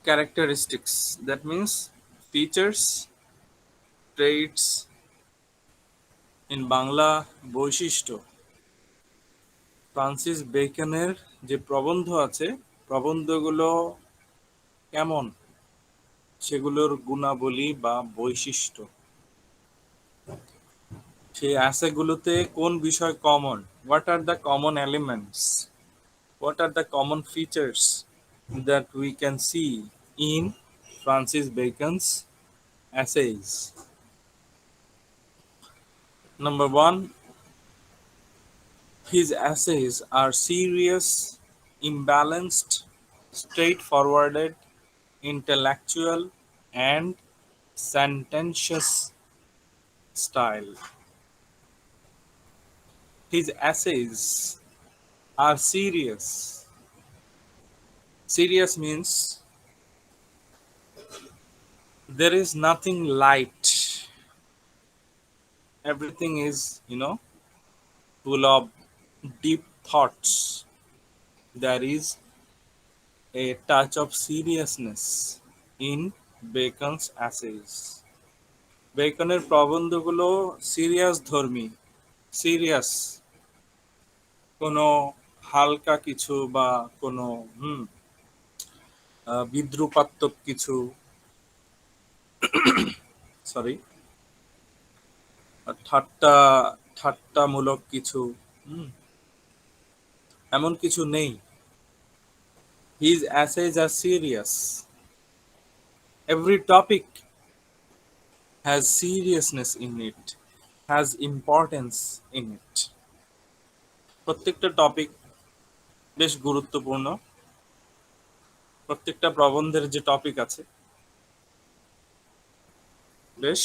Characteristics, that means features, traits. In Bangla বৈশিষ্ট্য, Francis বেকনের যে প্রবন্ধ আছে, প্রবন্ধগুলো কেমন, সেগুলোর গুণাবলী বা বৈশিষ্ট্য, সেই অ্যাসেগুলোতে কোন বিষয় common, what are the common elements, what are the common features that we can see in Francis Bacon's essays? Number one, his essays are serious, imbalanced, straightforward, intellectual, and sententious style. His essays are serious. Serious means there is nothing light. Everything is, full of deep thoughts. There is a touch of seriousness in Bacon's essays. বেকনের প্রবন্ধগুলো serious ধর্মী, serious, কোনো হালকা কিছু বা কোনো বিদ্রুপাত্মক কিছু, sorry, ঠাট্টা ঠাট্টামূলক কিছু, হুম, এমন কিছু নেই। His essays are serious, every topic has seriousness in it, has importance in it. প্রত্যেকটা টপিক বেশ গুরুত্বপূর্ণ। প্রত্যেকটা প্রবন্ধের যে টপিক আছে বেশ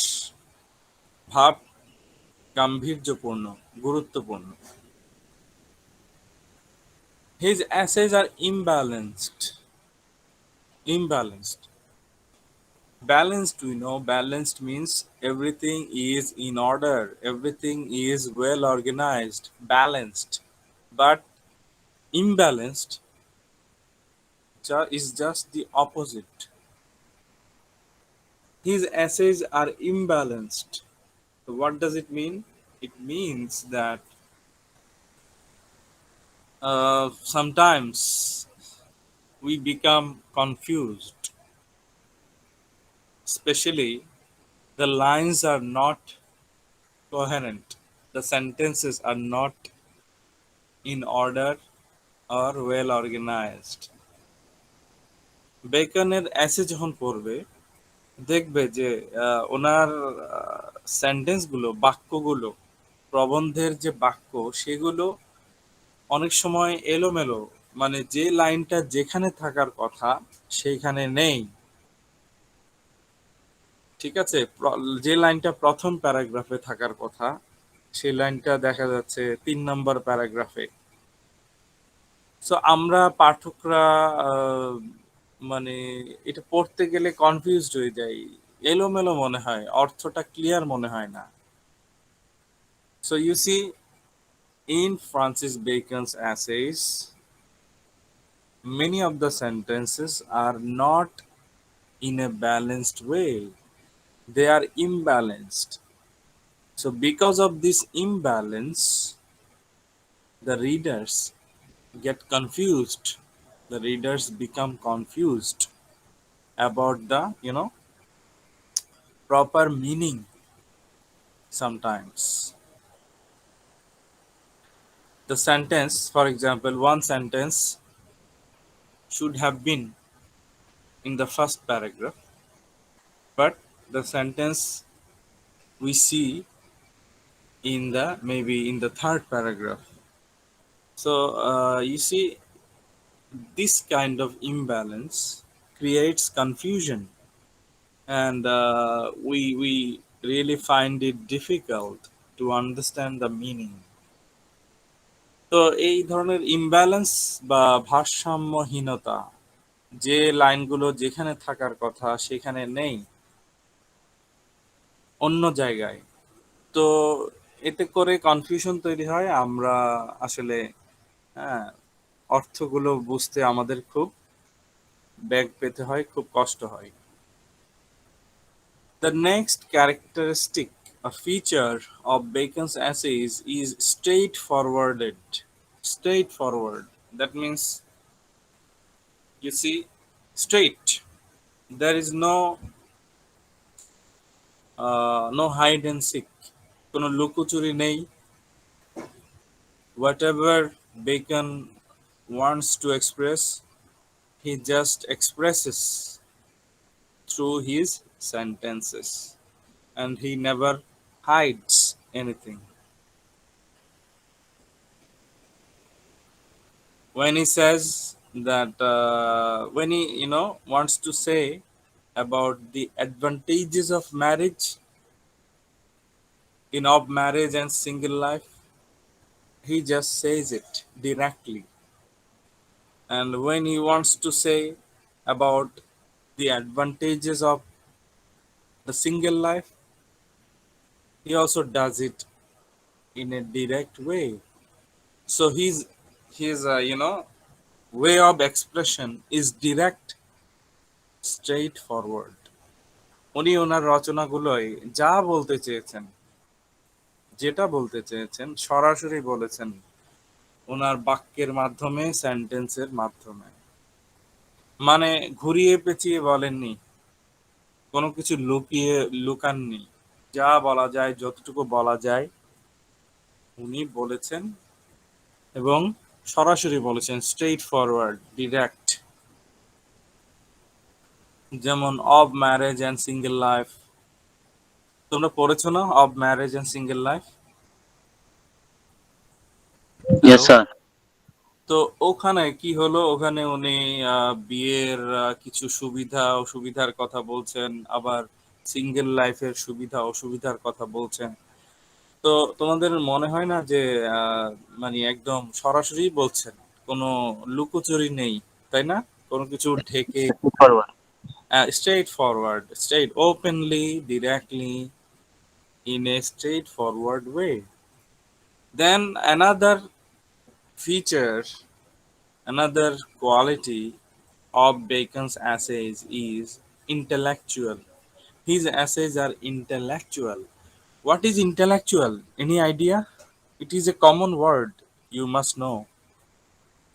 ভাব গাম্ভীর্যপূর্ণ, গুরুত্বপূর্ণ। His essays are imbalanced. Balanced, balanced means everything is in order, everything is well organized, balanced. But imbalanced is just the opposite. His essays are imbalanced. So what does it mean? It means that sometimes we become confused, especially the lines are not coherent, the sentences are not in order or well organized. বেকনের essay যখন পড়বে দেখবে যে ওনার সেন্টেন্সগুলো, বাক্যগুলো, প্রবন্ধের যে বাক্য সেগুলো অনেক সময় এলোমেলো, মানে যে লাইনটা যেখানে থাকার কথা সেইখানে নেই। ঠিক আছে, যে লাইনটা প্রথম প্যারাগ্রাফে থাকার কথা সেই লাইনটা দেখা যাচ্ছে ৩ নম্বর প্যারাগ্রাফে। সো আমরা পাঠকরা মানে এটা পড়তে গেলে কনফিউজড হয়ে যাই, এলোমেলো মনে হয়, অর্থটা ক্লিয়ার মনে হয় না। So you see, in Francis Bacon's essays many of the sentences are not in a balanced way, they are imbalanced. So because of this imbalance, the readers get confused, the readers become confused about the proper meaning. Sometimes the sentence, for example, one sentence should have been in the first paragraph, but the sentence we see in the maybe in the third paragraph. So you see, this kind of imbalance creates confusion, and we really find it difficult to understand the meaning. তো এই ধরনের imbalance বা ভারসাম্যহীনতা, যে লাইনগুলো যেখানে থাকার কথা সেখানে নেই, অন্য জায়গায়, তো এতে করে কনফিউশন তৈরি হয়। আমরা আসলে, হ্যাঁ, অর্থগুলো বুঝতে আমাদের খুব বেগ পেতে হয়, খুব কষ্ট হয়। The next characteristic, a feature of Bacon's essays is straightforwarded. Straightforward. That means, you see, straight. There is no hide and seek. কোনো লুকোচুরি নেই। Whatever Bacon wants to express, he just expresses through his sentences, and he never hides anything. When he says that, when he wants to say about the advantages of marriage, of marriage and single life, he just says it directly. And when he wants to say about the advantages of the single life, he also does it in a direct way. So his way of expression is direct, straightforward. উনি ওনার রচনাগুলোয় যা বলতে চেয়েছেন, যেটা বলতে চেয়েছেন সরাসরি বলেছেন ওনার বাক্যের মাধ্যমে, সেন্টেন্সের মাধ্যমে। মানে ঘুরিয়ে পেঁচিয়ে বলেননি, কোনো কিছু লুকাননি। যা বলা যায়, যতটুকু বলা যায় উনি বলেছেন, এবং সরাসরি বলেছেন, স্ট্রেইট ফরওয়ার্ড, ডিরেক্ট। যেমন of marriage and single life, তোমরা পড়েছো না of marriage and single life? Yes, hello. sir. তো ওখানে কি হলো, ওখানে উনি বিয়ের কিছু সুবিধা অসুবিধার কথা বলছেন, আবার সিঙ্গেল লাইফের সুবিধা অসুবিধার কথা বলছেন। তো তোমাদের মনে হয় না যে মানে একদম সরাসরি বলছেন, কোনো লুকোচুরি নেই, তাই না? কোনো কিছু ঢেকে, Forward. Straightforward, straight, openly, directly, in a straightforward way. Then feature, another quality of Bacon's essays is intellectual. His essays are intellectual. What is intellectual? Any idea? It is a common word. You must know.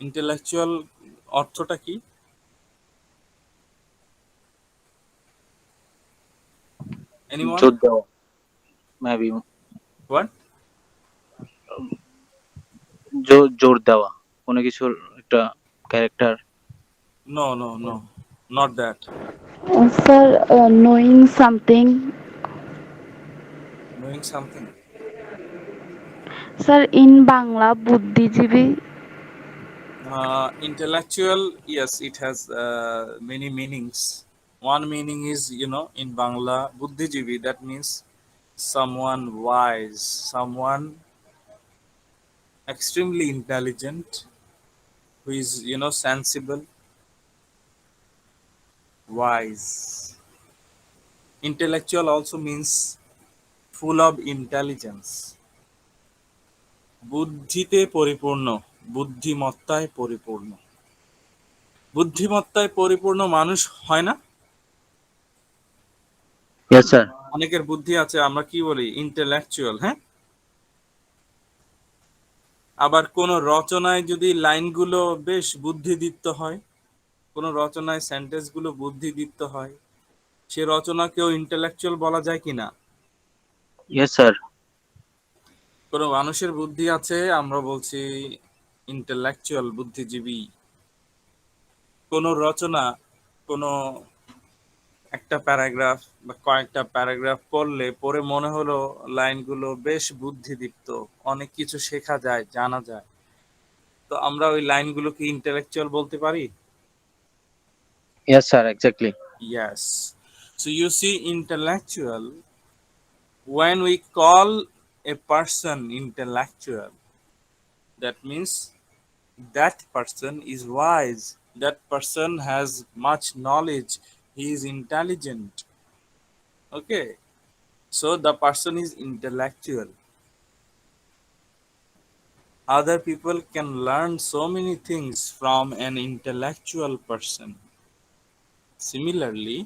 Intellectual অর্থটা কি? Anyone? জোর দেওয়া, maybe What? জোর দেওয়া কোনো কিছুর একটা character. No, no, no. Not that. Sir, knowing something. Knowing something. Sir, in Bangla, বুদ্ধিজীবী. Intellectual, yes, it has many meanings. One meaning is, in Bangla, buddhijivi, that means someone wise, someone extremely intelligent, who is, sensible, wise. Intellectual also means full of intelligence. বুদ্ধিতে পরিপূর্ণ, বুদ্ধিমত্তায় পরিপূর্ণ। বুদ্ধিমত্তায় পরিপূর্ণ মানুষ হয় না? Yes, sir. অনেকের বুদ্ধি আছে, আমরা কি বলি? ইন্টেলেকচুয়াল, হ্যাঁ? আবার কোন রচনায় যদি লাইনগুলো বেশ বুদ্ধিদীপ্ত হয়, কোন রচনায় সেন্টেন্স গুলো বুদ্ধিদীপ্ত হয়, সে রচনাকেও ইন্টেলেকচুয়াল বলা যায় কিনা? Yes, sir. কোন মানুষের বুদ্ধি আছে, আমরা বলছি ইন্টেলেকচুয়াল, বুদ্ধিজীবী। কোন রচনা, কোন একটা প্যারাগ্রাফ বা কয়েকটা প্যারাগ্রাফ পড়ে মনে হলো লাইনগুলো বেশ বুদ্ধিদীপ্ত, অনেক কিছু শেখা যায়, জানা যায়, তো আমরা ওই লাইনগুলোকে ইন্টেলেকচুয়াল বলতে পারি। Yes, sir, exactly. Yes. So you see, intellectual, when we call a person intellectual, that means that person is wise, that person has much knowledge, he is intelligent. Okay, so the person is intellectual. Other people can learn so many things from an intellectual person. Similarly,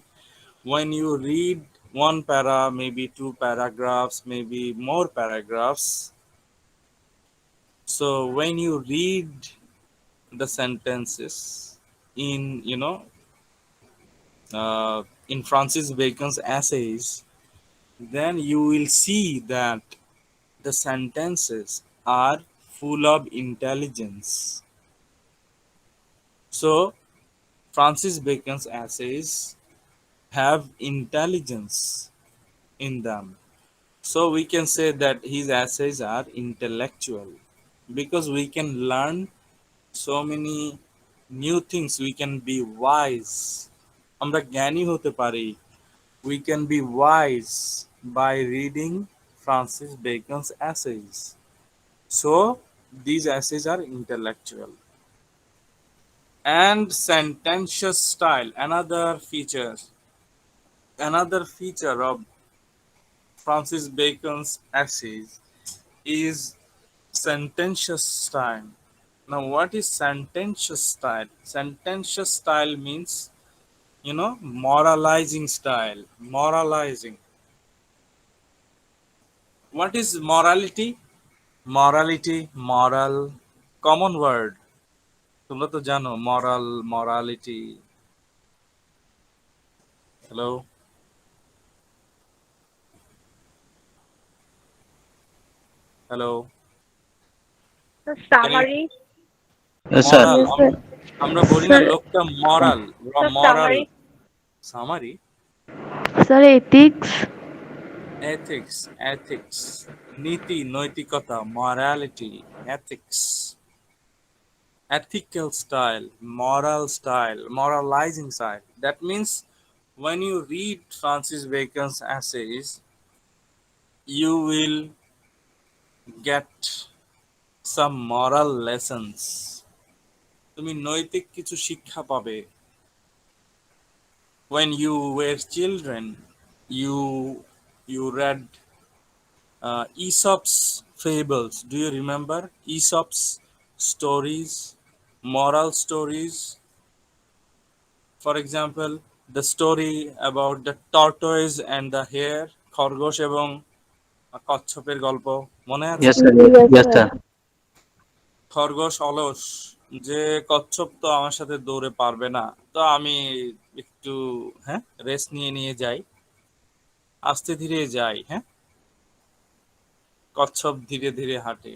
when you read one para, maybe two paragraphs, maybe more paragraphs, so when you read the sentences in, in Francis Bacon's essays, then you will see that the sentences are full of intelligence. So Francis Bacon's essays have intelligence in them. So we can say that his essays are intellectual because we can learn so many new things. We can be wise. আমরা জ্ঞানী হতে পারি. We can be wise by reading Francis Bacon's essays. So these essays are intellectual. And sententious style, another feature of Francis Bacon's essays is sententious style. Now, what is sententious style? Sententious style means, moralizing style. Moralizing. What is morality? Morality, moral, common word. তোমরা তো জানো morality. Hello? Hello? The Can you summary, Yes, sir. moral? Yes, sir. আমরা বলি না Sir, লোকটা moral. the Moral. summary, Summary? sir, ethics. Ethics, নীতি, নৈতিকতা, morality, ethics, ethical style, moral style, moralizing style. That means when you read Francis Bacon's essays, you will get some moral lessons. তুমি নৈতিক কিছু শিক্ষা পাবে. When you were children, you read Aesop's fables. Do you remember Aesop's stories, moral stories? For example, the story about the tortoise and the hare, খরগোশ এবং কচ্ছপের গল্প মনে আছে? Yes, sir. Yes, Yes, sir. sir. খরগোশ অলস, যে কচ্ছপ তো আমার সাথে দৌড়ে পারবে না, তো আমি একটু রেস্ট নিয়ে নিয়ে যাই, আস্তে ধীরে যাই। কচ্ছপ ধীরে ধীরে হাঁটে।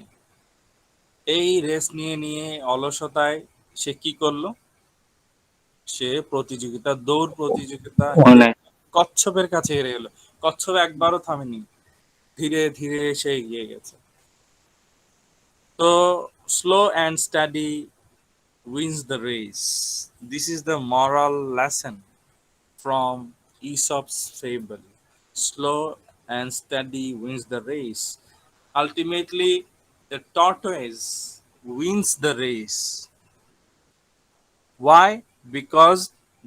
এই রেস নিয়ে নিয়ে অলসতায় সে কি করলো? সে দৌড় প্রতিযোগিতা হেরে Online. কচ্ছপের কাছে হেরে গেল। কচ্ছপ একবারও থামেনি, ধীরে ধীরে সে এগিয়ে গেছে। তো slow and steady wins the race. This is the moral lesson from Aesop's fable. Slow and steady wins the race. Ultimately, the tortoise wins the race. Why? Because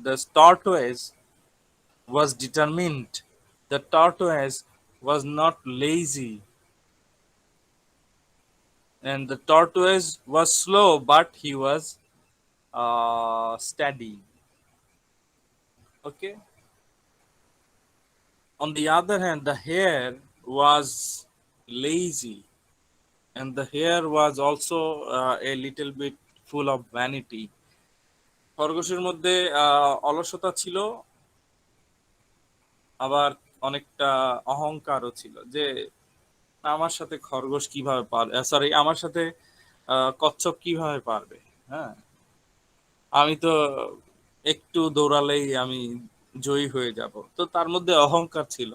the tortoise was determined. The tortoise was not lazy. And the tortoise was slow, but he was steady. Okay. On the other hand, the hare was lazy, and the hare was also a little bit full of vanity. খরগোশের মধ্যে অলসতা ছিল, আবার অনেকটা অহংকারও ছিল, যে আমার সাথে খরগোশ কিভাবে পারবে, সরি আমার সাথে কচ্ছপ কিভাবে পারবে। হ্যাঁ, আমি তো একটু দৌড়ালেই আমি জয়ী হয়ে যাব। তো তার মধ্যে অহংকার ছিল।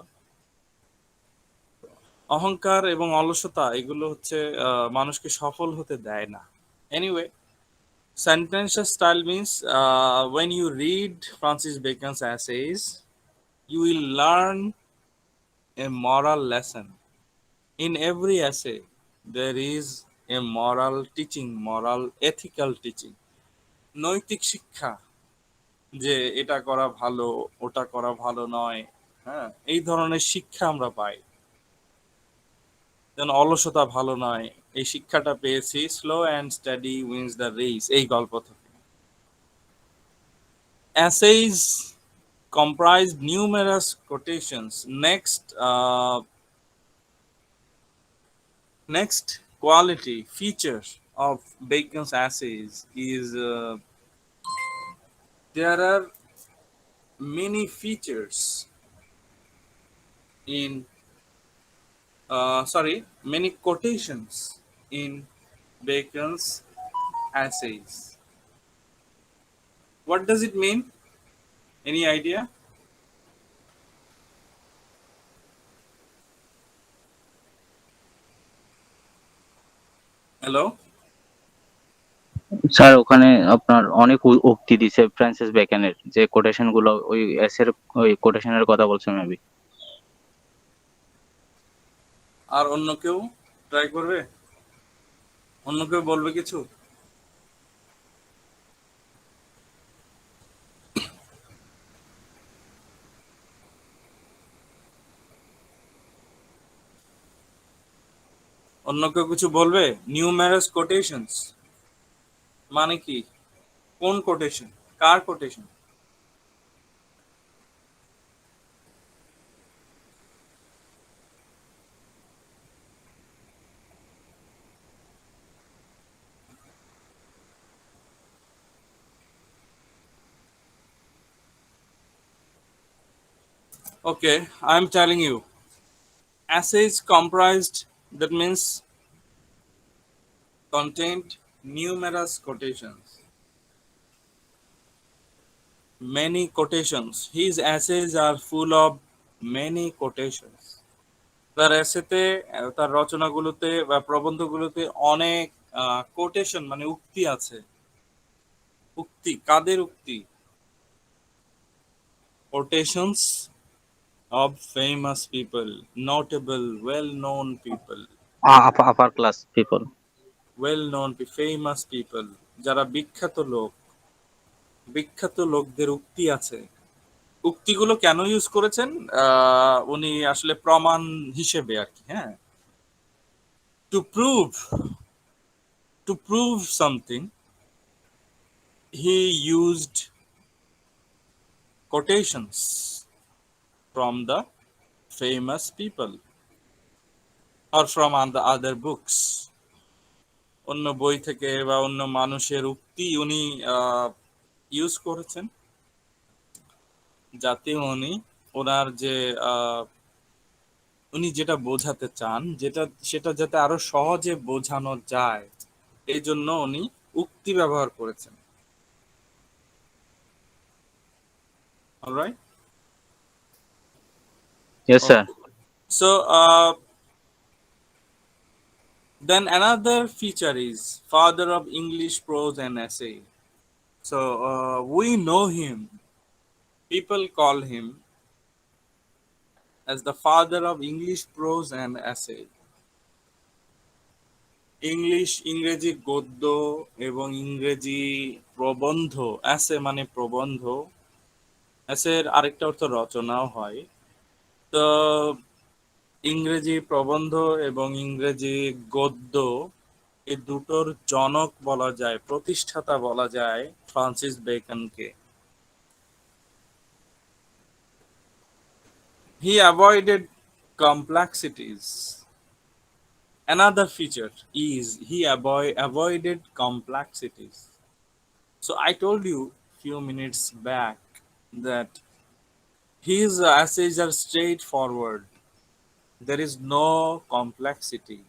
অহংকার এবং অলসতা এগুলো হচ্ছে মানুষকে সফল হতে দেয় না। Anyway, sententious style means when you read Francis Bacon's essays, you will learn a moral lesson. In every essay, there is a moral teaching, moral ethical teaching. নৈতিক শিক্ষা, যে এটা করা ভালো, ওটা করা ভালো নয়। হ্যাঁ, এই ধরনের শিক্ষা আমরা পাই। যেন অলসতা ভালো নয়, এই শিক্ষাটা পেয়েছি slow and steady wins the race এই গল্প থেকে। Essays comprised numerous quotations. Next quality feature of Bacon's essays is there are many features in many quotations in Bacon's essays. What does it mean? Any idea? Hello? Sir ওখানে আপনার অনেক উক্তি দিছে Francis বেকনের, যে quotation গুলো ওই এসের ওই কোটেশনের কথা বলছে মেবি। আর অন্য কেউ ট্রাই করবে? অন্য কেউ বলবে কিছু? অন্য কেউ কিছু বলবে? নিউমেরাস কোটেশনস মানে কি? কোন quotation? Car quotation? Okay, I'm telling you. Essays comprised, that means contained numerous quotations. Many quotations. His essays are full of many quotations. তার এসেতে তার রচনাগুলোতে বা প্রবন্ধগুলোতে অনেক কোটেশন মানে উক্তি আছে। উক্তি কাদের উক্তি? Quotations of famous people, notable, well-known people, upper class people. well-known, famous people, যারা বিখ্যাত লোকদের উক্তি আছে। উক্তিগুলো কেন ইউজ করেছেন? উনি আসলে প্রমাণ হিসেবে আর কি, হ্যাঁ। To prove something he used quotations from the famous people or from the other books. অন্য বই থেকে বা অন্য মানুষের উক্তি উনি ইউজ করেছেন যাতে ওনার যে উনি যেটা বোঝাতে চান সেটা যাতে আরো সহজে বোঝানো যায়, এই জন্য উনি উক্তি ব্যবহার করেছেন। Alright? Yes sir. So then another feature is father of English prose and essay. So we know him. People call him as the father of English prose and essay. ইংরেজি গদ্য এবং ইংরেজি প্রবন্ধ, অ্যাসে মানে প্রবন্ধ, অ্যাসের আরেকটা অর্থ রচনাও হয়। তো ইংরেজি প্রবন্ধ এবং ইংরেজি গদ্য এই দুটোর জনক বলা যায়, প্রতিষ্ঠাতা বলা যায় Francis বেকনকে। He avoided complexities. Another feature is he avoided complexities. So I told you few minutes back that his essays are straightforward. There is no complexity.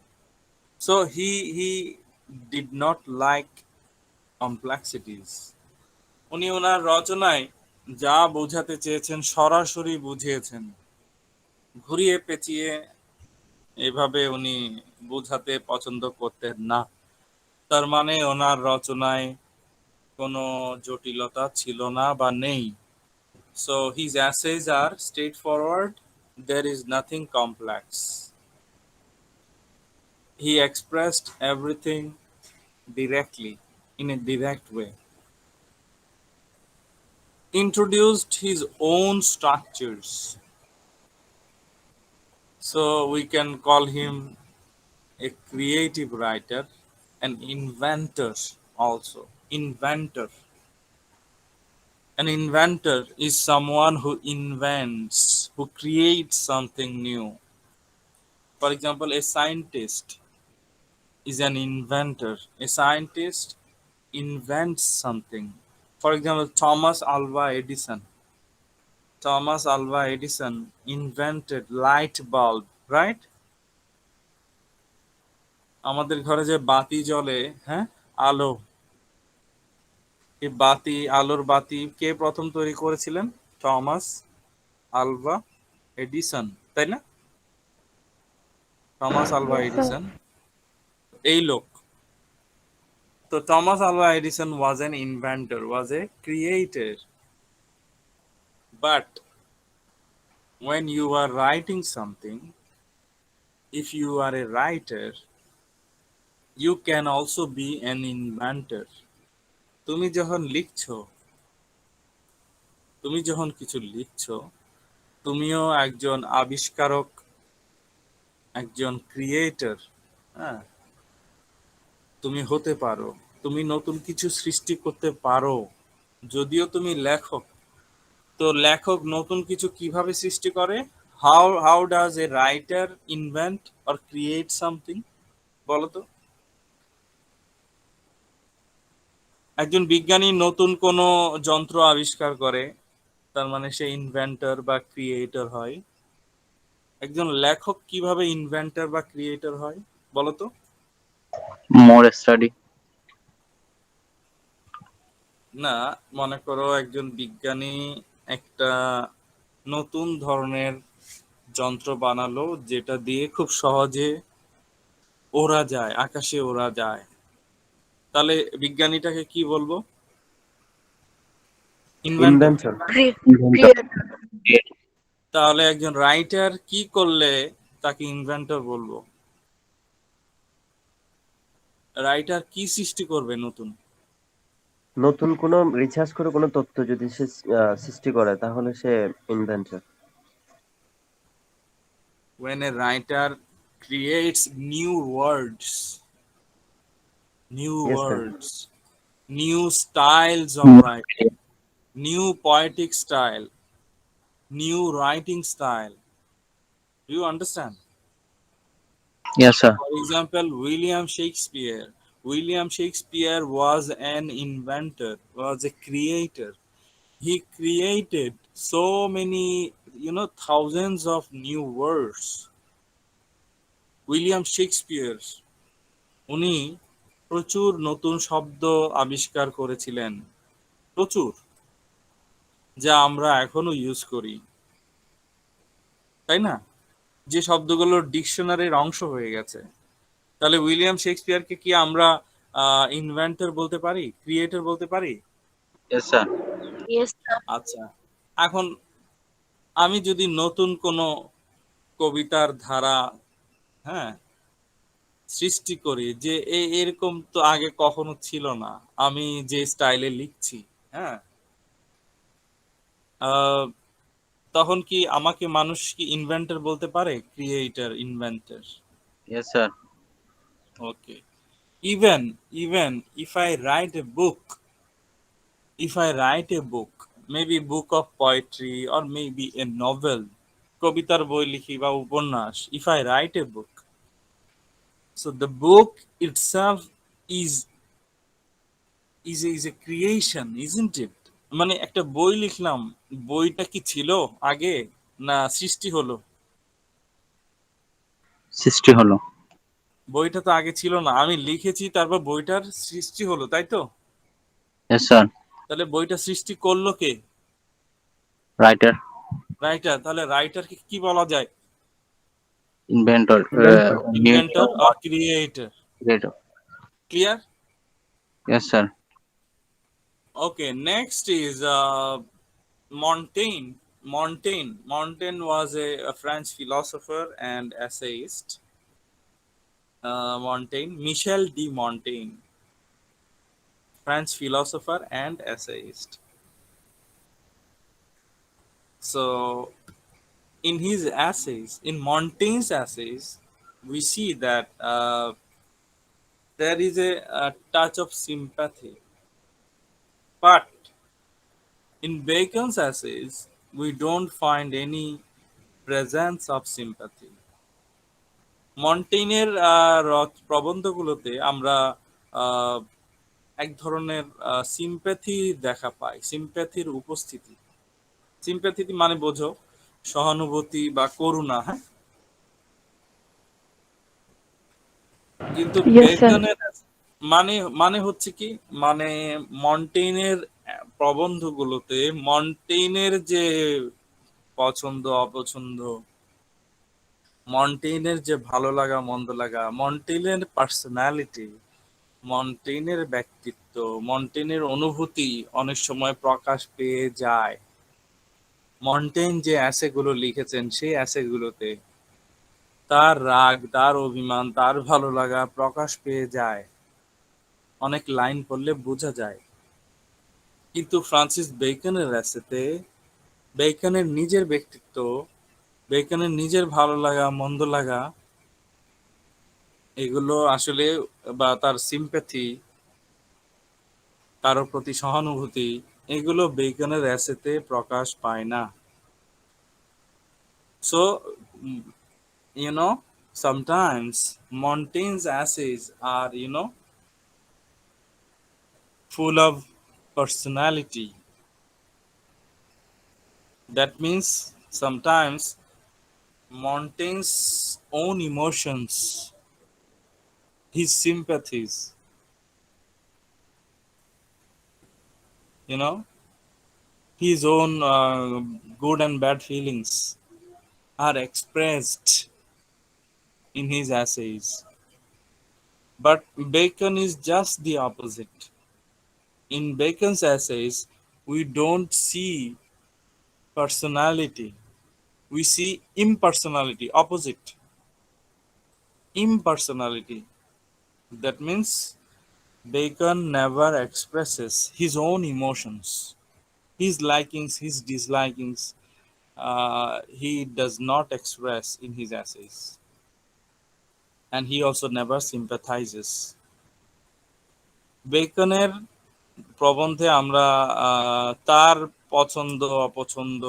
So he did not like complexities. উনি ওনার রচনায় যা বোঝাতে চেয়েছেন সরাসরি বুঝিয়েছেন, ঘুরিয়ে পেঁচিয়ে এভাবে উনি বোঝাতে পছন্দ করতেন না। তার মানে ওনার রচনায় কোনো জটিলতা ছিল না বা নেই। So his essays are straightforward. There is nothing complex. He expressed everything directly, in a direct way. Introduced his own structures. So we can call him a creative writer, an inventor also. Inventor. An inventor is someone who invents, who creates something new. For example, a scientist is an inventor. A scientist invents something. For example, Thomas Alva Edison. Thomas Alva Edison invented light bulb, right? আমাদের ঘরে যে বাতি জ্বলে, হ্যাঁ, আলো, এই বাতি, আলোর বাতি কে প্রথম তৈরি করেছিলেন? টমাস আলভা এডিসন, তাই না? Thomas Alva Yes, sir. Edison এই লোক। তো Thomas Alva Edison was an inventor, was a creator. But when you are writing something, if you are a writer, you can also be an inventor. তুমি যখন লিখছো, তুমি যখন কিছু লিখছো, তুমিও একজন আবিষ্কারক, একজন ক্রিয়েটর, হ্যাঁ, তুমি হতে পারো। তুমি নতুন কিছু সৃষ্টি করতে পারো। যদিও তুমি লেখক, তো লেখক নতুন কিছু কিভাবে সৃষ্টি করে? How does a writer invent or create something? বলো তো। একজন বিজ্ঞানী নতুন কোনো যন্ত্র আবিষ্কার করে, তার মানে সে ইনভেন্টর বা ক্রিয়েটর হয়। একজন লেখক কিভাবে ইনভেন্টর বা ক্রিয়েটর হয় বলো তো? মোর স্টাডি। না, মনে করো একজন বিজ্ঞানী একটা নতুন ধরনের যন্ত্র বানালো, যেটা দিয়ে খুব সহজে ওড়া যায়, আকাশে ওড়া যায়। তাহলে বিজ্ঞানীটাকে কি বলবো? ইনভেন্টর। ইনভেনশন। Creator. তাহলে একজন রাইটার কি করলে তাকে ইনভেন্টর বলবো? রাইটার কি সৃষ্টি করবে নতুন? নতুন কোনো রিসার্চ করে কোনো তথ্য যদি সে সৃষ্টি করে তাহলে সে invention. When a writer creates new words, new Yes, sir. words, new styles of writing, new poetic style, new writing style. Do you understand? Yes, sir. For example, William Shakespeare. William Shakespeare was an inventor, was a creator. He created so many, thousands of new words. William Shakespeare, উনি প্রচুর নতুন শব্দ আবিষ্কার করেছিলেন, প্রচুর, যা আমরা এখনো ইউজ করি, তাই না? যে শব্দগুলো ডিকশনারির অংশ হয়ে গেছে। তাহলে উইলিয়াম শেক্সপিয়ারকে কি আমরা ইনভেন্টর বলতে পারি, ক্রিয়েটর বলতে পারি? Yes, sir. Yes, sir. আচ্ছা, এখন আমি যদি নতুন কোনো কবিতার ধারা, হ্যাঁ, সৃষ্টি করি, যে এরকম তো আগে কখনো ছিল না, আমি যে স্টাইলে লিখছি, হ্যাঁ, আহ, তখন কি আমাকে মানুষ কি ইনভেন্টর বলতে পারে, creator, inventor? Yes, sir. Okay. Even if I write a book, maybe book of poetry or maybe a novel, কবিতার বই লিখি বা উপন্যাস, if I write a book, so the book itself is a creation, isn't it? মানে একটা বই লিখলাম, বইটা কি ছিল আগে, না সৃষ্টি হলো? সৃষ্টি হলো। বইটা তো আগে ছিল না, আমি লিখেছি, তারপর বইটার সৃষ্টি হলো, তাই তো? Yes, sir. তাহলে বইটা সৃষ্টি করলো কে? Writer, writer. তাহলে রাইটারকে কি বলা যায়? Inventor, inventor or creator. Creator. Clear? Yes, sir. Okay, next is Montaigne. Montaigne was a French philosopher and essayist. Montaigne, Michel de Montaigne, French philosopher and essayist. So, in his essays, in Montaigne's essays, we see that there is a touch of sympathy, but In Bacon's essays, we don't find any presence of sympathy. মন্টেইনের প্রবন্ধগুলোতে আমরা আহ, এক ধরনের sympathy দেখা পাই, সিম্প্যাথির উপস্থিতি। Sympathy মানে বোঝো, সহানুভূতি বা করুণা, হ্যাঁ। কিন্তু Yes, sir. বেকনের মানে মানে হচ্ছে কি, মানে মন্টেইনের প্রবন্ধগুলোতে মন্টেইনের যে পছন্দ অপছন্দ, মন্টেইনের যে ভালো লাগা মন্দ লাগা, মন্টেইনের পার্সোনালিটি, মন্টেইনের ব্যক্তিত্ব, মন্টেইনের অনুভূতি অনেক সময় প্রকাশ পেয়ে যায়। মন্টেইন যে অ্যাসেগুলো লিখেছেন সেই অ্যাসেগুলোতে তার রাগ, তার অভিমান, তার ভালো লাগা প্রকাশ পেয়ে যায়, অনেক লাইন পড়লে বোঝা যায়। কিন্তু ফ্রান্সিস বেকনের অ্যাসেতে বেকনের নিজের ব্যক্তিত্ব, বেকনের নিজের ভালো লাগা মন্দ লাগা, এগুলো আসলে, বা তার সিম্প্যাথি, কারোর প্রতি সহানুভূতি, এগুলো বেকনের অ্যাসেতে প্রকাশ পায় না। So sometimes Montaigne's essays are full of personality. That means sometimes Montaigne's own emotions, his sympathies, you know his own good and bad feelings are expressed in his essays. But Bacon is just the opposite. In Bacon's essays, we don't see personality, we see impersonality, opposite. Impersonality. That means Bacon never expresses his own emotions, his likings, his dislikings. He does not express in his essays, and he also never sympathizes. বেকনের প্রবন্ধে আমরা তার পছন্দ অপছন্দ,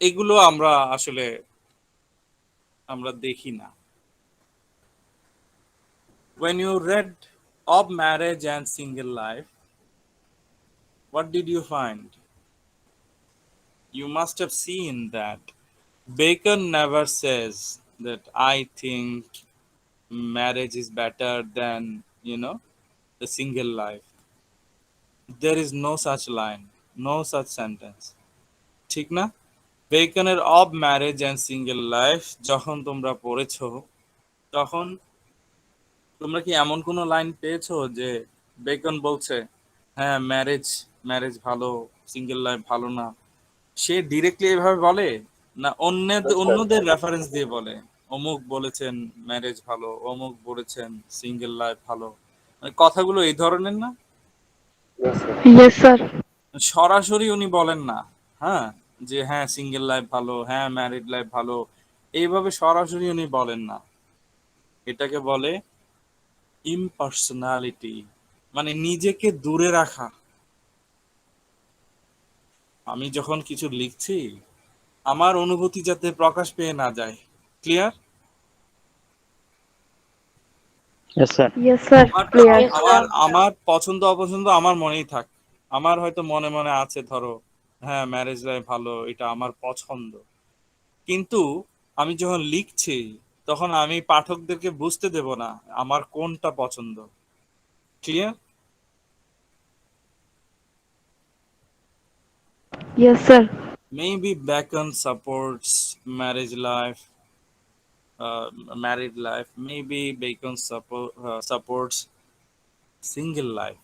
এগুলো আমরা আসলে আমরা দেখি না। When you read Of Marriage and Single Life, what did you find? You must have seen that Bacon never says that I think marriage is better than, the single life. There is no such line, no such sentence. ঠিক না? বেকনের of marriage and single life যখন তোমরা পড়েছো, তখন তোমরা কি এমন কোনো লাইন পেয়েছো যে বেকন বলছে হ্যাঁ ম্যারেজ ম্যারেজ ভালো, সিঙ্গেল লাইফ ভালো না? সে ডিরেক্টলি এভাবে বলে না, অন্যদের রেফারেন্স দিয়ে বলে, অমুক বলেছেন ম্যারেজ ভালো, অমুক বলেছেন সিঙ্গেল লাইফ ভালো, মানে কথাগুলো এই ধরনের না। Yes, sir. সরাসরি উনি বলেন না, হ্যাঁ, যে হ্যাঁ সিঙ্গেল লাইফ ভালো, হ্যাঁ ম্যারিড লাইফ ভালো, এইভাবে সরাসরি উনি বলেন না। এটাকে বলে ইমপার্সোনালিটি, মানে নিজেকে দূরে রাখা। আমি যখন কিছু লিখছি, আমার অনুভূতি যাতে প্রকাশ পেয়ে না যায়। Clear? Yes, sir. Yes, sir. Clear. Yes, আমার sir. আমার পছন্দ অপছন্দ আমার মনেই থাক। আমার হয়তো মনে মনে আছে, ধরো হ্যাঁ ম্যারেজ লাইফ ভালো, এটা আমার পছন্দ। কিন্তু আমি যখন লিখছি, তখন আমি পাঠকদেরকে বুঝতে দেব না আমার কোনটা পছন্দ। Clear? Yes, sir. Maybe Bacon supports married life. Maybe Bacon supports single life.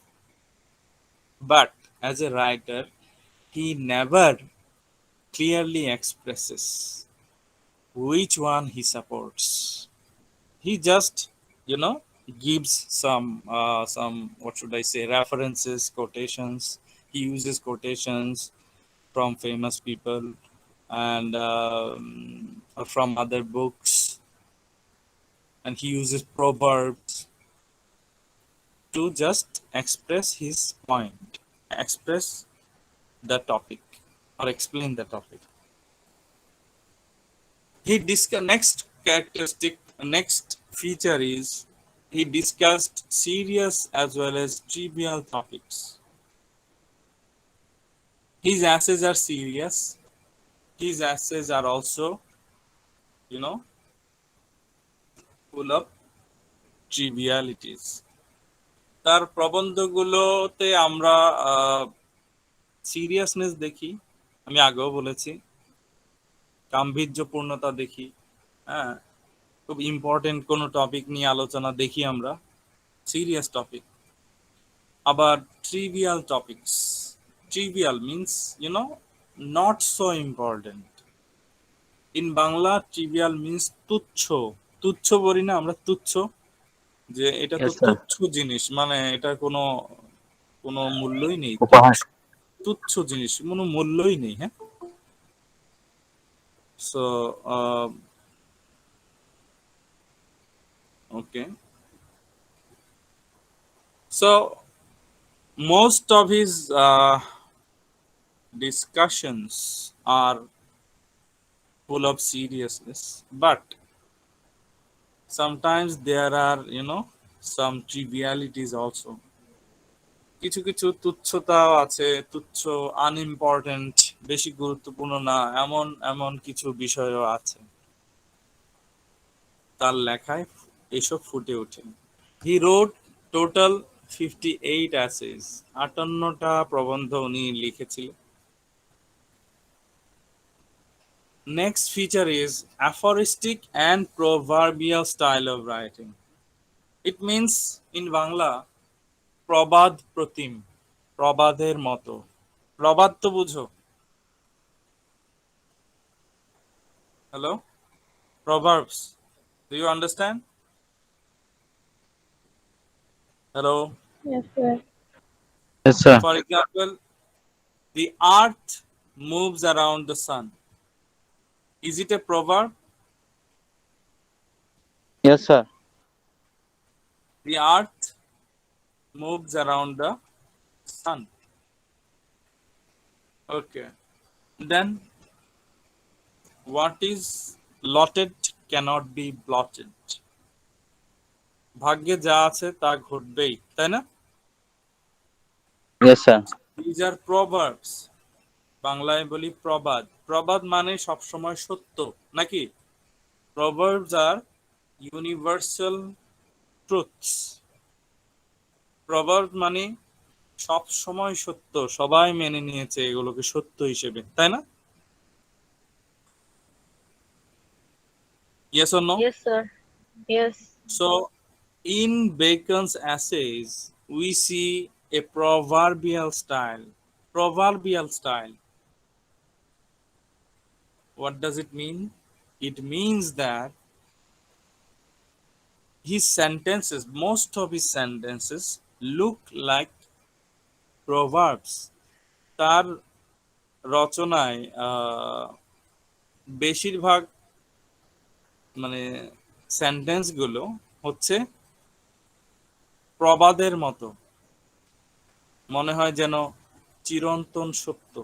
But as a writer, he never clearly expresses which one he supports. He just, gives some what should I say, references, quotations. He uses quotations from famous people and from other books, and he uses proverbs to just express his point, express the topic or explain the topic. He discussed next feature is he discussed serious as well as trivial topics. His essays are serious. His essays are also, you know, full of trivialities. তার প্রবন্ধগুলোতে আমরা seriousness দেখি, আমি আগেও বলেছি, গাম্ভীর্যপূর্ণতা দেখি, হ্যাঁ, খুব important কোনো টপিক নিয়ে আলোচনা দেখি আমরা, সিরিয়াস টপিক। আবার trivial topics, trivial means not so important. In Bangla trivial means তুচ্ছ, তুচ্ছ বলি না আমরা, তুচ্ছ, যে এটা তো Yes, sir. তুচ্ছ জিনিস, মানে এটা কোনো কোনো মূল্যই নেই, উপহাস। তুচ্ছ জিনিস, কোনো মূল্যই নেই। হ্যাঁ, so okay, so most of his discussions are full of seriousness, but sometimes there are some trivialities also. কিছু কিছু তুচ্ছতাও আছে, তুচ্ছ, আনইম্পর্টেন্ট, বেশি গুরুত্বপূর্ণ না, এমন এমন কিছু বিষয়ও আছে তার লেখায়, এসব ফুটে ওঠে। হি রোড টোটাল 58 essays, 58টা প্রবন্ধ উনি লিখেছিলেন। Next feature is aphoristic and proverbial style of writing. It means in Bangla প্রবাদ প্রতিম, প্রবাদের মতো। প্রবাদ তো বুঝো? Hello, proverbs, do you understand? Hello. Yes, sir. Yes, sir. For example, the earth moves around the sun. Is it a proverb? Yes, sir. The earth moves around the sun. Okay. Then, what is lotted cannot be blotted. ভাগ্যে যা আছে তা ঘটবেই, তাই না? Yes, sir. These are proverbs. বাংলায় বলি প্রবাদ। প্রবাদ মানে সবসময় সত্য, নাকি? Proverbs are universal truths. প্রবাদ মানে সব সময় সত্য, সবাই মেনে নিয়েছে এগুলোকে সত্য হিসেবে, তাই না? Yes or no? Yes, sir. Yes. So in Bacon's essays we see a proverbial style. Proverbial style, what does it mean? It means that his sentences, most of his sentences look like proverbs. তার রচনায় বেশিরভাগ মানে sentence গুলো হচ্ছে প্রবাদের মতো, মনে হয় যেন চিরন্তন সত্য।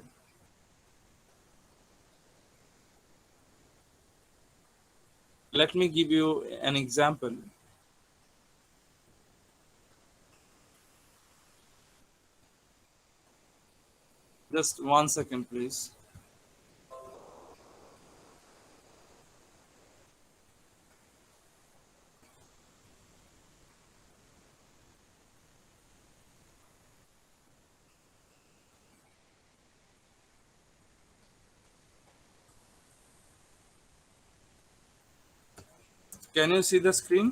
Let me give you an example. Just 1 second, please. Can you see the screen?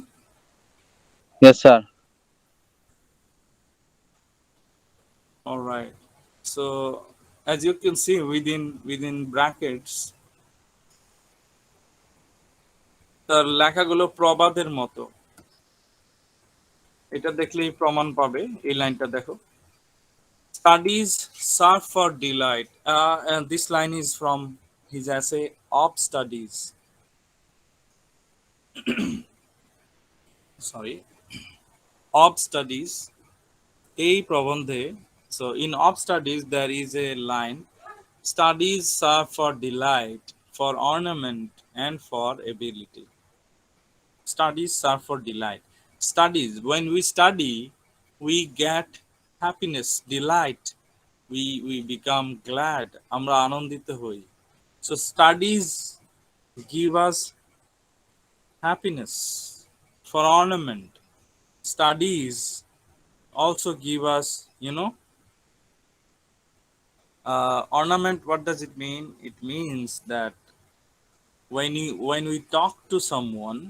Yes, sir. All right. So as you can see within brackets, তার লেখাগুলো প্রবাদের মতো। এটা দেখলেই প্রমাণ পাবে, এই লাইনটা দেখো। Studies serve for delight. And this line is from his essay of studies. Sorry, of studies. এই প্রবন্ধে So in of studies there is a line: studies serve for delight, for ornament, and for ability. Studies serve for delight. Studies, when we study, we get happiness, delight, we become glad, আমরা আনন্দিত হই. So studies give us happiness. For ornament, studies also give us, ornament. What does it mean? It means that when we talk to someone,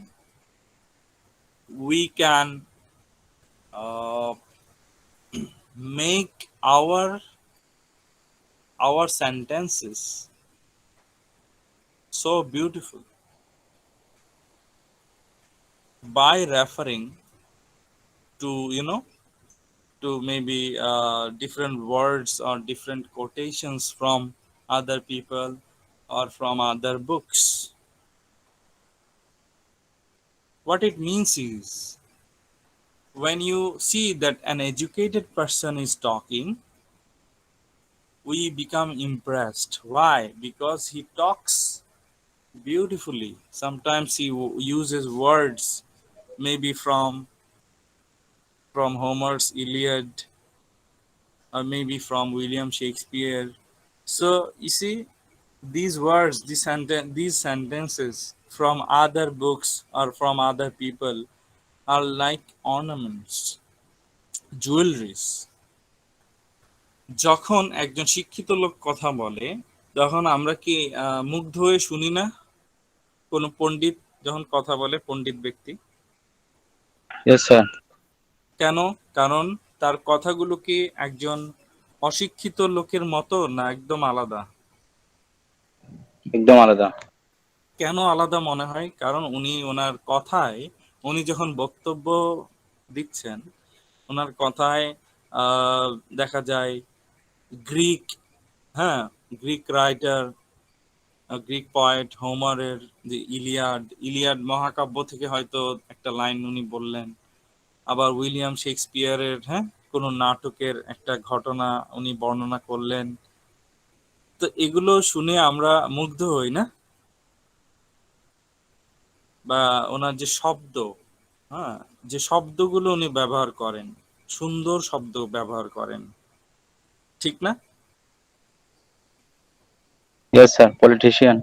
we can uh, make our sentences so beautiful by referring to, to maybe different words or different quotations from other people or from other books. What it means is, when you see that an educated person is talking, we become impressed. Why? Because he talks beautifully. Sometimes he uses words maybe from Homer's Iliad, or maybe from William Shakespeare. So you see, these words, these sentences from other books or from other people are like ornaments, jewelries. যখন একজন শিক্ষিত লোক কথা বলে, তখন আমরা কি মুগ্ধ হয়ে শুনি না? কোন পণ্ডিত যখন কথা বলে, পণ্ডিত ব্যক্তি, Yes, sir. কেন? কারণ তার কথাগুলো কি একজন অশিক্ষিত লোকের মতো না একদম আলাদা? একদম আলাদা। কেন আলাদা মনে হয়? কারণ ওনার কথায়, উনি যখন বক্তব্য দিচ্ছেন, ওনার কথায় দেখা যায় গ্রিক, হ্যাঁ, গ্রিক রাইটার, গ্রিক পয়েট হোমারের যে ইলিয়াড মহাকাব্য থেকে হয়তো একটা লাইন উনি বললেন, আবার উইলিয়াম শেক্সপিয়ারের, হ্যাঁ, কোনো নাটকের একটা ঘটনা উনি বর্ণনা করলেন। তো এগুলো শুনে আমরা মুগ্ধ হই না? বা ওনার যে শব্দ, হ্যাঁ, যে শব্দগুলো উনি ব্যবহার করেন, সুন্দর শব্দ ব্যবহার করেন, ঠিক না? Yes, sir. Politician.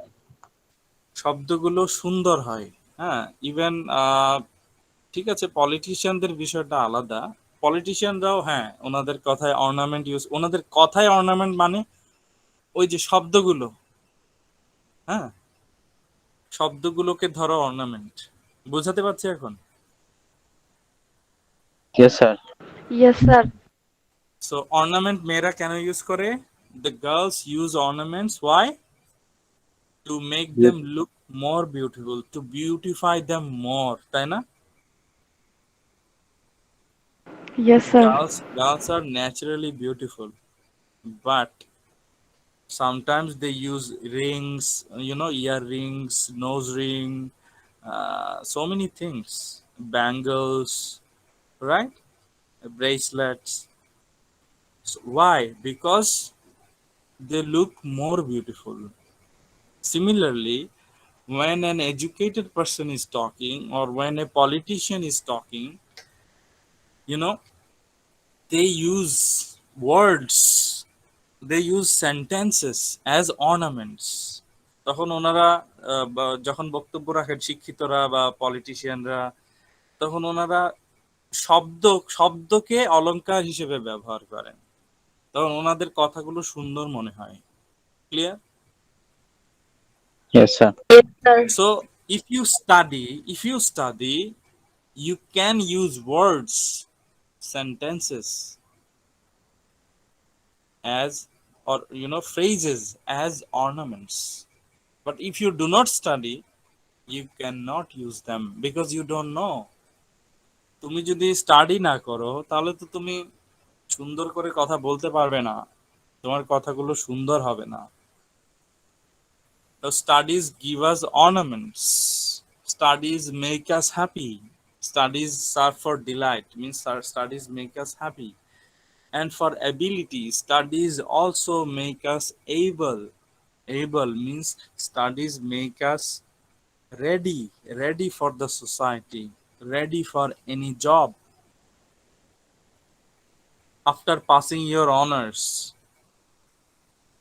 শব্দগুলো সুন্দর হয়, হ্যাঁ। ইভেন ঠিক আছে, পলিটিশিয়ানদের বিষয়টা আলাদা। পলিটিশিয়ানরাও, হ্যাঁ, ওনাদের কথায় অর্নামেন্ট ওনাদের কথায় অর্নামেন্ট মানে ওই যে শব্দগুলো, হ্যাঁ, শব্দগুলোকে ধরো অর্নামেন্ট। বোঝাতে পারছি এখন? Yes, sir. Yes, sir. So ornament মেয়েরা কেন ইউজ করে? The girls use ornaments, why? To make Yes. Them look more beautiful, to beautify them more, তাই না? Yes, sir. Girls are naturally beautiful, but sometimes they use rings, earrings, nose ring, so many things, bangles, right? Bracelets. So why? Because they look more beautiful. Similarly, when an educated person is talking or when a politician is talking, you know, they use words, they use sentences as ornaments. তখন ওনারা যখন বক্তব্য রাখেন, শিক্ষিতরা বা পলিটিশিয়ানরা, তখন ওনারা শব্দকে অলংকার হিসেবে ব্যবহার করেন, তখন ওনাদের কথাগুলো সুন্দর মনে হয়। Clear? Yes, sir. Yes, sir. So if you study, you can use words, sentences as, or phrases as ornaments. But if you do not study, you cannot use them because you don't know. তুমি যদি study না করো, তাহলে তো তুমি সুন্দর করে কথা বলতে পারবে না, তোমার কথাগুলো সুন্দর হবে না। So studies give us ornaments, studies make us happy, studies serve for delight, means studies make us happy. And for ability, studies also make us able. Able means studies make us ready for the society, ready for any job. After passing your honors,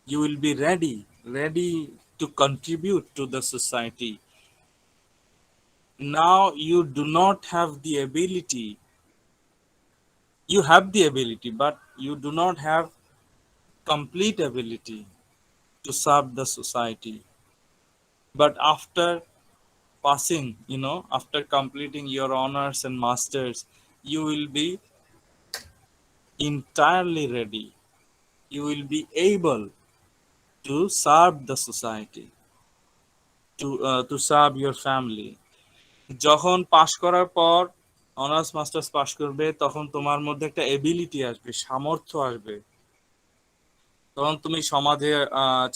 you will be ready to contribute to the society. Now you do not have the ability. You have the ability, but you do not have complete ability to serve the society. But after passing, after completing your honors and masters, you will be entirely ready. You will be able to serve the society, to serve your family. যখন পাশ করার পর, honours masters পাশ করবে, তখন তোমার মধ্যে একটা ability আসবে, সামর্থ্য আসবে। তখন তুমি সমাজে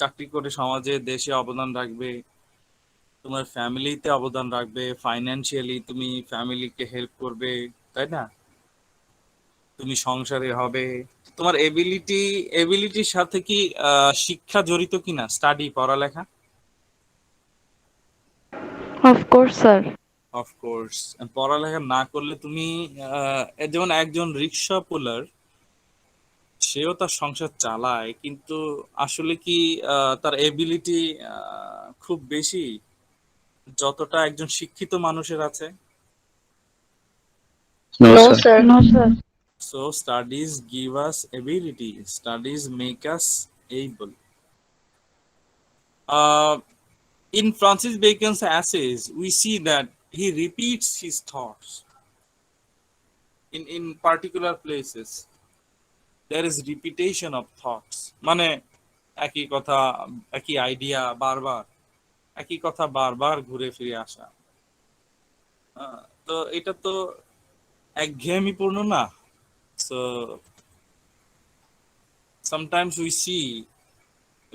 চাকরি করে সমাজে দেশে অবদান রাখবে, তোমার ফ্যামিলিতে অবদান রাখবে, ফাইন্যান্সিয়ালি তুমি ফ্যামিলিকে হেল্প করবে, তাই না? তুমি সংসারে হবে। তোমার এবিলিটির সাথে কি শিক্ষা জড়িত কিনা, স্টাডি, পড়ালেখা? Of course, sir. অফকোর্স। পড়ালেখা না করলে তুমি যেমন একজন রিক্সা পুলার, সেও তার সংসার চালায়, কিন্তু আসলে কি তার এবিলিটি খুব বেশি যতটা একজন শিক্ষিত মানুষের আছে? No, No, sir. sir. No, sir. So studies give us ability, studies make us able. In Francis Bacon's essays, we see that he repeats his thoughts in particular places. There is repetition of thoughts. মানে একই কথা, একই idea বারবার, একই কথা বারবার ঘুরে ফিরে আসা। তো এটা তো একঘেয়েমিপূর্ণ না? So sometimes we see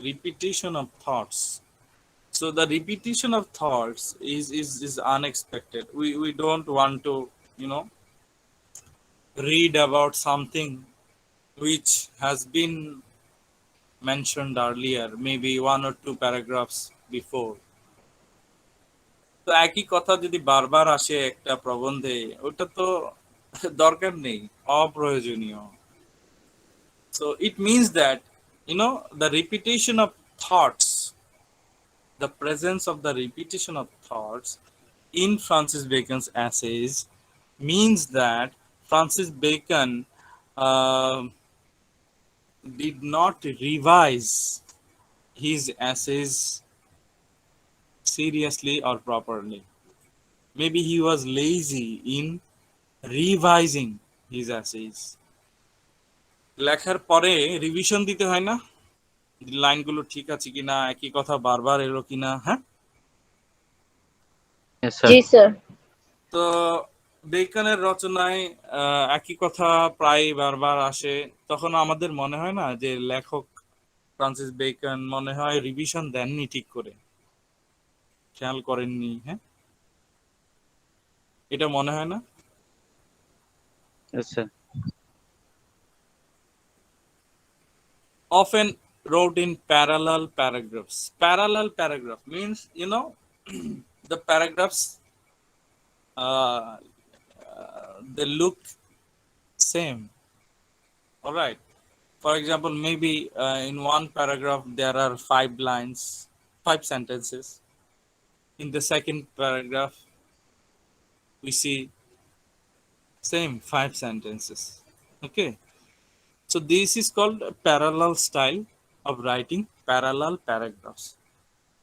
repetition of thoughts. So the repetition of thoughts is unexpected. We don't want to, read about something which has been mentioned earlier, maybe 1 or 2 paragraphs before. তো একই কথা যদি বারবার আসে একটা প্রবন্ধে, ওটা তো দরকার নেই, অপ্রয়োজনীয়। So it means that, the repetition of thoughts, the presence of the repetition of thoughts in Francis Bacon's essays means that Francis Bacon did not revise his essays seriously or properly. Maybe he was lazy in revising his essays. লেখার পরে revision দিতে হয় না, লাইনগুলো ঠিক আছে কিনা, একই কথা বারবার এলো কিনা, হ্যাঁ? Yes, sir. জি স্যার। তো বেকনের রচনায় একই কথা প্রায় বারবার আসে, তখন আমাদের মনে হয় না যে লেখক ফ্রান্সিস বেকন মনে হয় রিভিশন দেননি ঠিক করে, খেয়াল করেননি, হ্যাঁ? এটা মনে হয় না? Yes, sir. Often wrote in parallel paragraphs. Parallel paragraph means, the paragraphs they look same. All right. For example, maybe in one paragraph there are 5 lines, 5 sentences. In the second paragraph, we see same 5 sentences. Okay. So this is called a parallel style of writing, parallel paragraphs.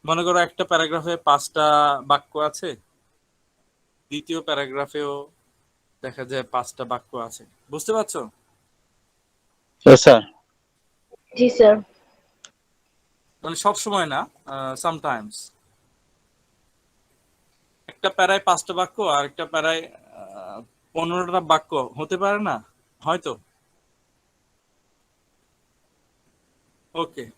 মনে করো একটা প্যারাগ্রাফে 5টা বাক্য আছে, দ্বিতীয় প্যারাগ্রাফেও দেখা যায় 5টা বাক্য আছে। বুঝতে পারছো? Yes, sir. জি স্যার। মানে সব সময় না, সামটাইমস একটা প্যারায় 5টা বাক্য আর একটা প্যারায় 15টা বাক্য হতে পারে না, হয়তো। Okay.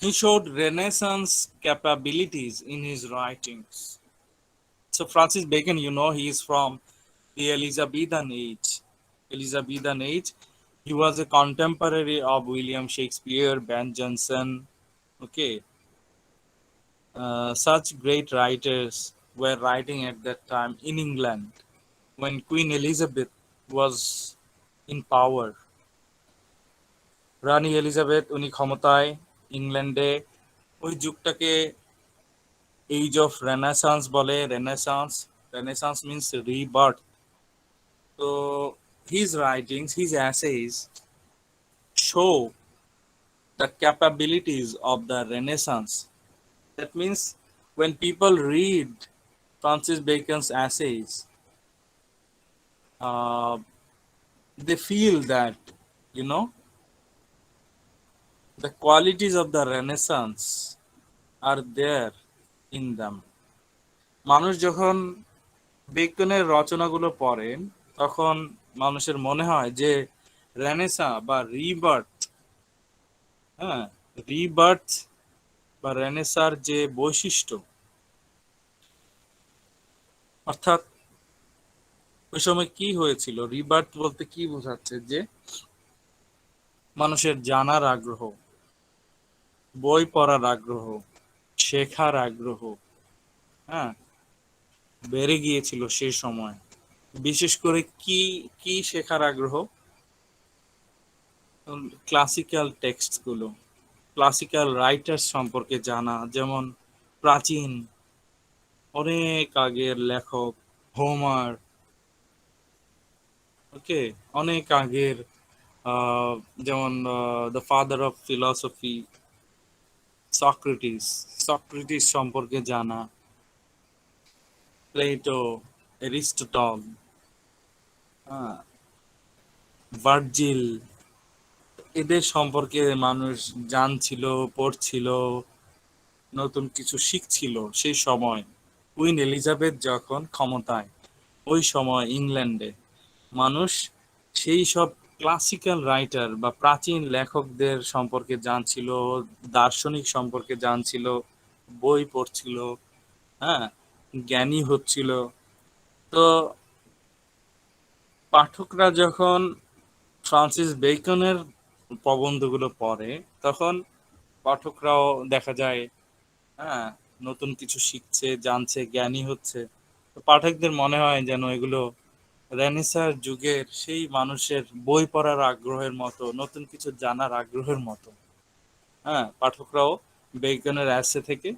He showed Renaissance capabilities in his writings. So Francis Bacon, he is from the Elizabethan age. Elizabethan age. He was a contemporary of William Shakespeare, Ben Jonson. Okay, such great writers were writing at that time in England when Queen Elizabeth was in power. রানী Elizabeth উনি ক্ষমতায় ইংল্যান্ডে ওই যুগটাকে age of renaissance বলে। Renaissance means rebirth. তো his writings, his essays show the capabilities of the Renaissance. That means when people read Francis Bacon's essays, uh, they feel that, you know, the qualities of the Renaissance are there in them. মানুষ যখন বেকনের রচনাগুলো পড়েন তখন মানুষের মনে হয় যে Renaissance বা rebirth, হ্যাঁ, রিবার্থ বা রেনেসার যে বৈশিষ্ট্য, অর্থাৎ ওই সময় কি হয়েছিল, রিবার্থ বলতে কি বোঝাচ্ছে, যে মানুষের জানার আগ্রহ, বই পড়ার আগ্রহ, শেখার আগ্রহ, হ্যাঁ, বেড়ে গিয়েছিল সেই সময়। বিশেষ করে কি কি শেখার আগ্রহ? ক্লাসিক্যাল টেক্সট গুলো, ক্লাসিক্যাল রাইটার্স সম্পর্কে জানা, যেমন প্রাচীন অনেক আগের লেখক হোমার, ওকে, অনেক আগের যেমন the father of philosophy Socrates সম্পর্কে জানা, প্লেটো, এরিস্টটল, ভার্জিল, এদের সম্পর্কে মানুষ জানছিল, পড়ছিল, নতুন কিছু শিখছিল সেই সময়। কুইন এলিজাবেথ যখন ক্ষমতায়, ওই সময় ইংল্যান্ডে মানুষ সেই সব ক্লাসিক্যাল রাইটার বা প্রাচীন লেখকদের সম্পর্কে জানছিল, দার্শনিক সম্পর্কে জানছিল, বই পড়ছিল, হ্যাঁ, জ্ঞানী হচ্ছিল। তো পাঠকরা যখন ফ্রান্সিস বেকনের প্রবন্ধগুলো পড়ে তখন পাঠকরাও দেখা যায়, হ্যাঁ, নতুন কিছু শিখছে, জানছে, জ্ঞানী হচ্ছে। তো পাঠকদের মনে হয় যেন এগুলো রেনেসার যুগের সেই মানুষের বই পড়ার আগ্রহের মতো, নতুন কিছু জানার আগ্রহের মতো। হ্যাঁ, পাঠকরাও বেকনের অ্যাসে থেকে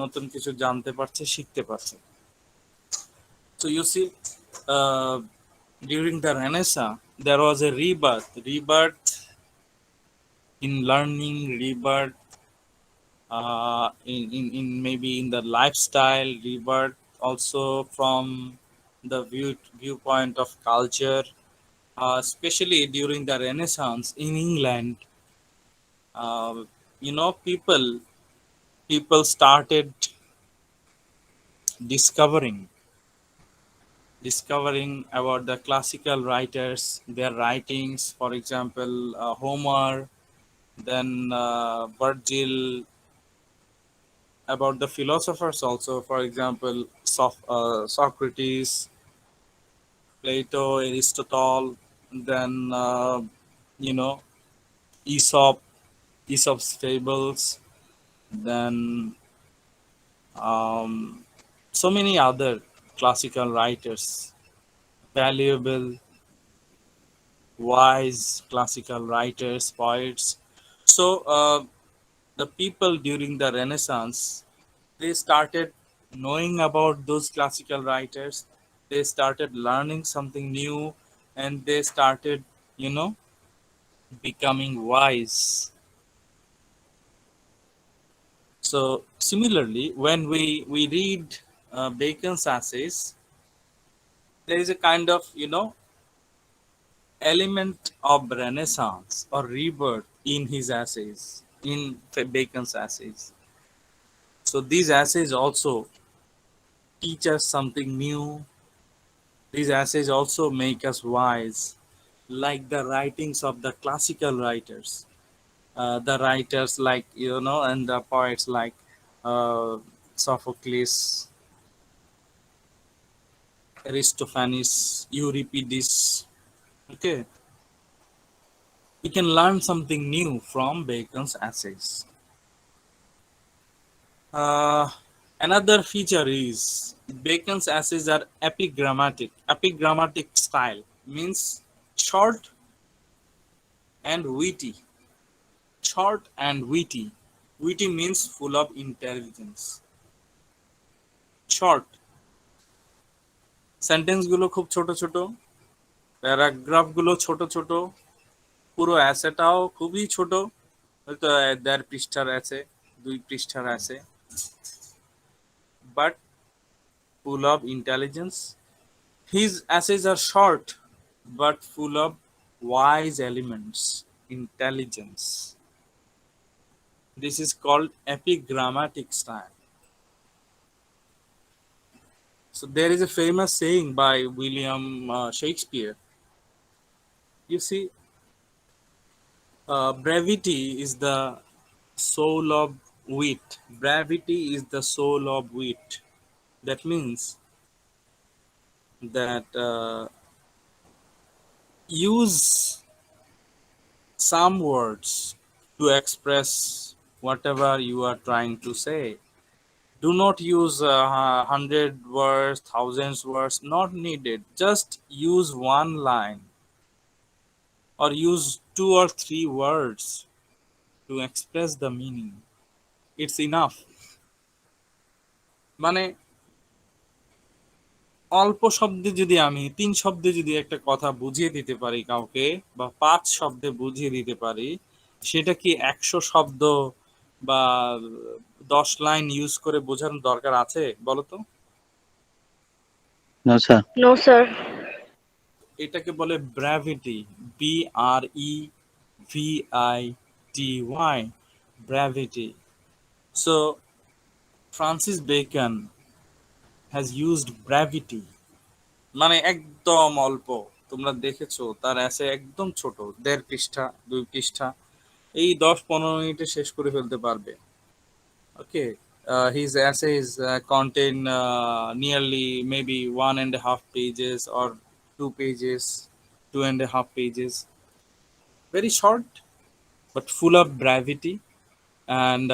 নতুন কিছু জানতে পারছে, শিখতে পারছে। So you see, during the Renaissance, there was a rebirth in learning, rebirth in maybe in the lifestyle, rebirth also from the viewpoint of culture, especially during the Renaissance in England. uh, people started discovering about the classical writers, their writings, for example, Homer, then Virgil, about the philosophers also, for example, Socrates, Plato, Aristotle, then you know, Aesop, Aesop's fables, then so many other classical writers, valuable, wise classical writers, poets. So the people during the Renaissance, they started knowing about those classical writers. They started learning something new, and they started, you know, becoming wise. So similarly, when we read Bacon's essays, there is a kind of, you know, element of renaissance or rebirth in his essays, in Bacon's essays. So these essays also teach us something new. These essays also make us wise, like the writings of the classical writers, the writers like, you know, and the poets like Sophocles, Aristophanes, Euripides, Okay, we can learn something new from Bacon's essays. Uh, Another feature is Bacon's essays are epigrammatic. Epigrammatic style means short and witty. Short and witty. Witty means full of intelligence. Short. Sentence গুলো খুব ছোট ছোট, paragraph গুলো ছোট ছোট, পুরো অ্যাসেটাও খুবই ছোট, হয়তো ১.৫ পৃষ্ঠার আছে, ২ পৃষ্ঠার আছে, but full of intelligence. His essays are short but full of wise elements, intelligence. This is called epigrammatic style. So there is a famous saying by William Shakespeare. You see, brevity is the soul of wit. Brevity is the soul of wit. That means that use some words to express whatever you are trying to say. Do not use 100 words, thousands words, not needed. Just use one line or use 2 or 3 words to express the meaning. It's enough. মানে অল্প শব্দে যদি আমি ৩ শব্দে যদি একটা কথা বুঝিয়ে দিতে পারি কাউকে, বা ৫ শব্দে বুঝিয়ে দিতে পারি, সেটা কি ১০০ শব্দ বা ১০ লাইন ইউজ করে বোঝানোর দরকার আছে বলো তো? No, sir. No, sir. এটাকে বলে brevity, BREVITY, brevity. So Francis Bacon has used brevity, মানে একদম অল্প. তোমরা দেখেছো তার এসে একদম ছোট, ১.৫ পৃষ্ঠা, ২ পৃষ্ঠা, এই ১০-১৫ মিনিটে শেষ করে ফেলতে পারবে. ওকে, his essays contain nearly maybe 1.5 pages or 2 pages, 2.5 pages. Very short but full of brevity, and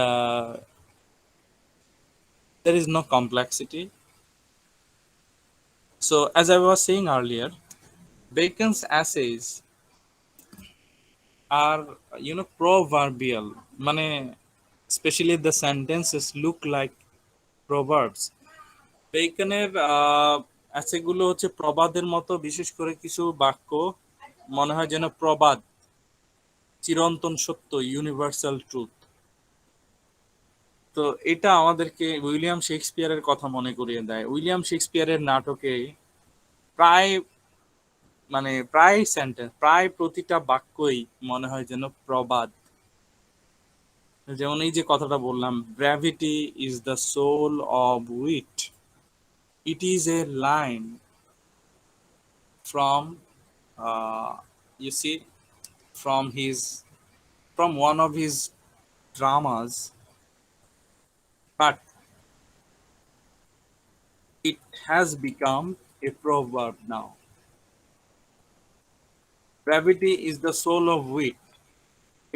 there is no complexity. So as I was saying earlier, Bacon's essays are, proverbial. মানে especially the sentences look like proverbs. বেকনের এসেগুলো হচ্ছে প্রবাদের মতো, বিশেষ করে কিছু বাক্য মনে হয় যেন প্রবাদ, চিরন্তন সত্য, ইউনিভার্সাল ট্রুথ. তো এটা আমাদেরকে উইলিয়াম শেক্সপিয়ারের কথা মনে করিয়ে দেয়. উইলিয়াম শেক্সপিয়ারের নাটকে প্রায় প্রায় সেন্টেন্স, প্রায় প্রতিটা বাক্যই মনে হয় যেন প্রবাদ. যেমন এই যে কথাটা বললাম, gravity is the soul of wit. It is a line from you see from one of his dramas, but it has become a proverb now. Brevity is the soul of wit.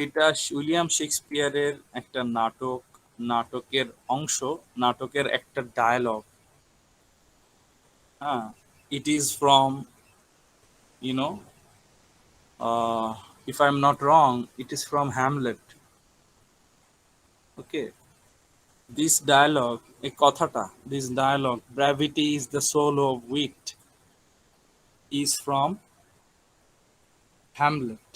এটা William শেক্সপিয়ারের একটা নাটক, নাটকের অংশ, নাটকের একটা dialogue. হ্যাঁ, it is from, if I'm not wrong, it is from Hamlet. Okay, this dialogue, এই কথাটা, this dialogue, brevity is the soul of wit, is from Hamlet.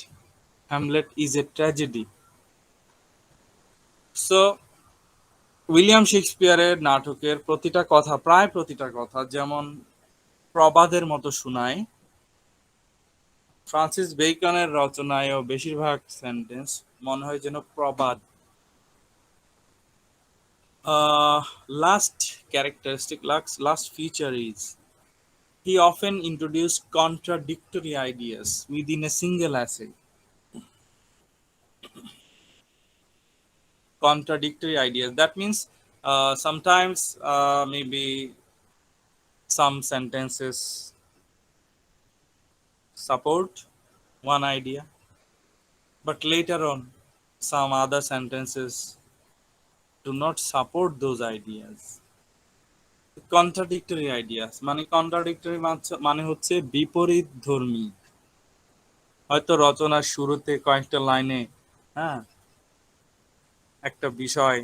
Hamlet is a tragedy. So William শেক্সপিয়ারের নাটকের প্রতিটা কথা, প্রায় প্রতিটা কথা যেমন প্রবাদের মতো শোনায়, ফ্রান্সিস বেকনের রচনায়ও বেশিরভাগ সেন্টেন্স মনে হয় যেন প্রবাদ. Last characteristic, last feature is he often introduced contradictory ideas within a single essay. Contradictory ideas, that means sometimes maybe some sentences support one idea, but later on some other sentences do not support those ideas. Contradictory ideas মানে contradictory মানে হচ্ছে বিপরীত ধর্মী। হয়তো রচনার শুরুতে কয়েকটা লাইনে হ্যাঁ একটা বিষয়